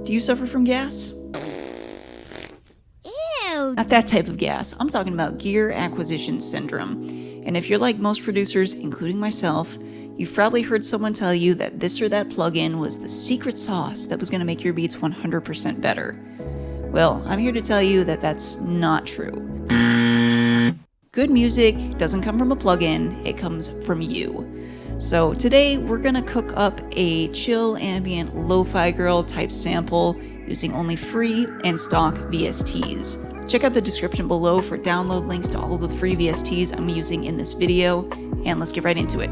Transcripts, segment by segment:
Do you suffer from gas? Ew. Not that type of gas. I'm talking about gear acquisition syndrome. And if you're like most producers, including myself, you've probably heard someone tell you that this or that plugin was the secret sauce that was going to make your beats 100% better. Well, I'm here to tell you that that's not true. Good music doesn't come from a plugin, it comes from you. So today we're gonna cook up a chill ambient lo-fi girl type sample using only free and stock VSTs. Check out the description below for download links to all of the free VSTs I'm using in this video, and let's get right into it.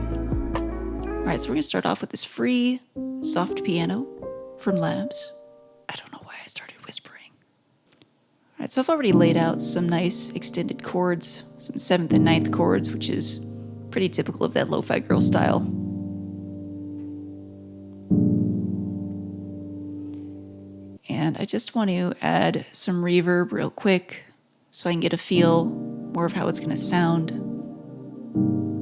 Alright, so we're gonna start off with this free soft piano from Labs. I don't know why I started whispering. Alright, so I've already laid out some nice extended chords, some 7th and 9th chords, which is pretty typical of that lo-fi girl style. And I just want to add some reverb real quick so I can get a feel more of how it's going to sound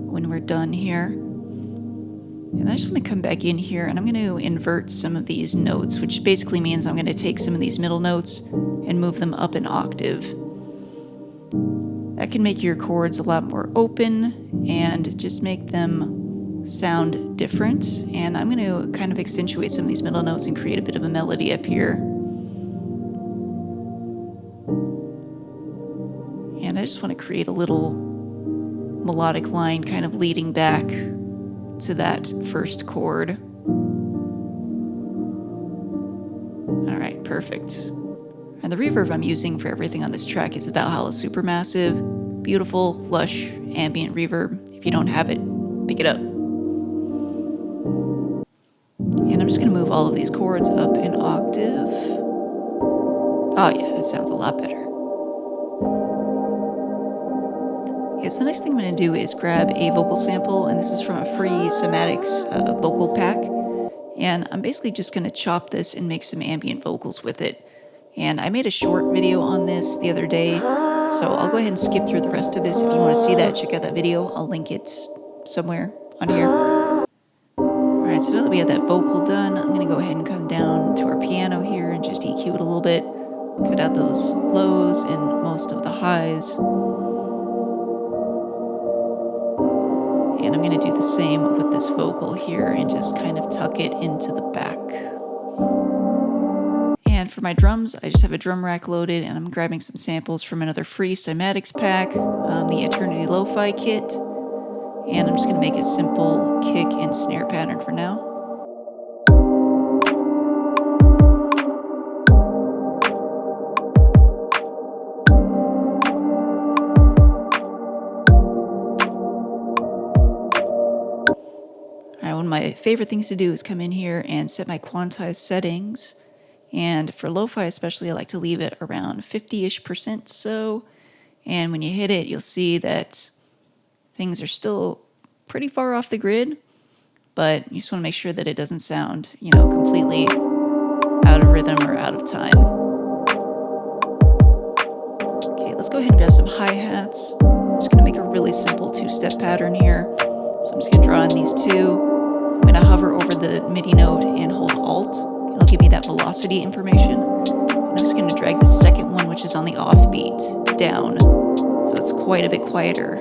when we're done here. And I just want to come back in here and I'm going to invert some of these notes, which basically means I'm going to take some of these middle notes and move them up an octave. That can make your chords a lot more open and just make them sound different. And I'm going to kind of accentuate some of these middle notes and create a bit of a melody up here. And I just want to create a little melodic line kind of leading back to that first chord. All right, perfect. And the reverb I'm using for everything on this track is the Valhalla Supermassive. Beautiful, lush, ambient reverb. If you don't have it, pick it up. And I'm just going to move all of these chords up an octave. Oh yeah, that sounds a lot better. Okay, so the next thing I'm going to do is grab a vocal sample, and this is from a free Cymatics vocal pack. And I'm basically just going to chop this and make some ambient vocals with it. And I made a short video on this the other day, so I'll go ahead and skip through the rest of this. If you want to see that, check out that video. I'll link it somewhere on here. Alright, so now that we have that vocal done, I'm going to go ahead and come down to our piano here and just EQ it a little bit. Cut out those lows and most of the highs. And I'm going to do the same with this vocal here and just kind of tuck it into the back. And for my drums, I just have a drum rack loaded and I'm grabbing some samples from another free Cymatics pack, the Eternity Lo-Fi kit. And I'm just going to make a simple kick and snare pattern for now. One of my favorite things to do is come in here and set my quantized settings. And for lo-fi especially, I like to leave it around 50-ish% so. And when you hit it, you'll see that things are still pretty far off the grid, but you just want to make sure that it doesn't sound, completely out of rhythm or out of time. Okay, let's go ahead and grab some hi-hats. I'm just going to make a really simple two-step pattern here. So I'm just going to draw in these two. I'm going to hover over the MIDI note and hold Alt. It'll give me that velocity information. And I'm just going to drag the second one, which is on the offbeat, down. So it's quite a bit quieter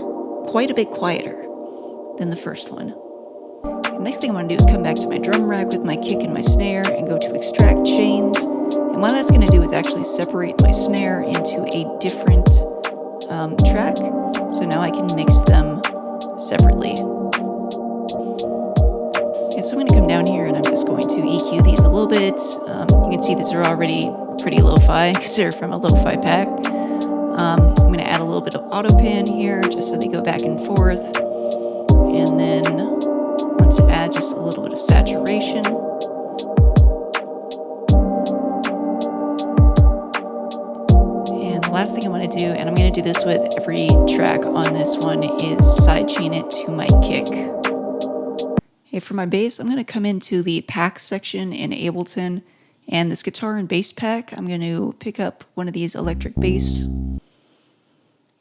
than the first one. The next thing I'm going to do is come back to my drum rack with my kick and my snare and go to extract chains. And what that's going to do is actually separate my snare into a different track. So now I can mix them separately. Okay, so I'm going to come down here and I'm just going to EQ these a little bit. You can see these are already pretty lo-fi because they're from a lo-fi pack. I'm going to add a little bit of auto pan here just so they go back and forth. And then I want to add just a little bit of saturation. And the last thing I want to do, and I'm going to do this with every track on this one, is sidechain it to my kick. Okay, for my bass, I'm going to come into the packs section in Ableton, and this guitar and bass pack, I'm going to pick up one of these electric bass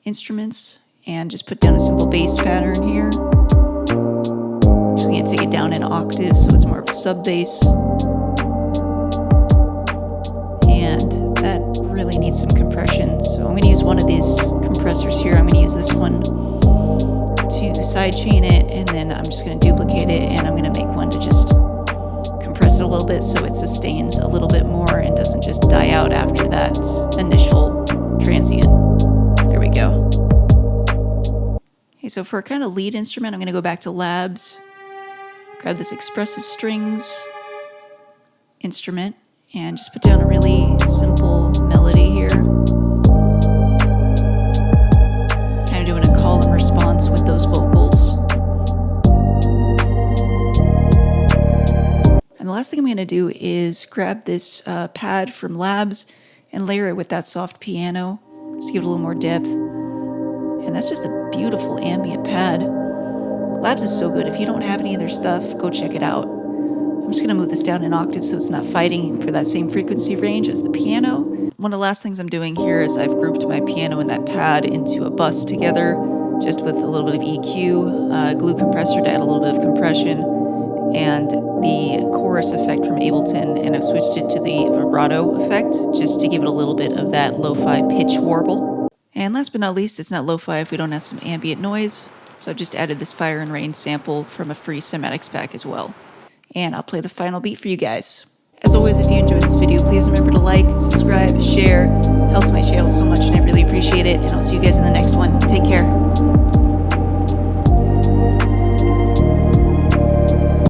instruments and just put down a simple bass pattern here. I'm going to take it down an octave so it's more of a sub bass. compression. So I'm going to use one of these compressors here. I'm going to use this one to sidechain it, and then I'm just going to duplicate it, and I'm going to make one to just compress it a little bit so it sustains a little bit more and doesn't just die out after that initial transient. There we go. Okay, so for a kind of lead instrument, I'm going to go back to Labs, grab this expressive strings instrument, and just put down a really simple melody here. Kind of doing a call and response with those vocals. And the last thing I'm going to do is grab this pad from Labs and layer it with that soft piano, just to give it a little more depth. And that's just a beautiful ambient pad. Labs is so good. If you don't have any of their stuff, go check it out. I'm just going to move this down an octave so it's not fighting for that same frequency range as the piano. One of the last things I'm doing here is I've grouped my piano and that pad into a bus together, just with a little bit of EQ, glue compressor to add a little bit of compression, and the chorus effect from Ableton, and I've switched it to the vibrato effect just to give it a little bit of that lo-fi pitch warble. And last but not least, it's not lo-fi if we don't have some ambient noise, so I've just added this Fire and Rain sample from a free Cymatics pack as well. And I'll play the final beat for you guys. As always, if you enjoyed this video, please remember to like, subscribe, share. It helps my channel so much and I really appreciate it, and I'll see you guys in the next one. Take care.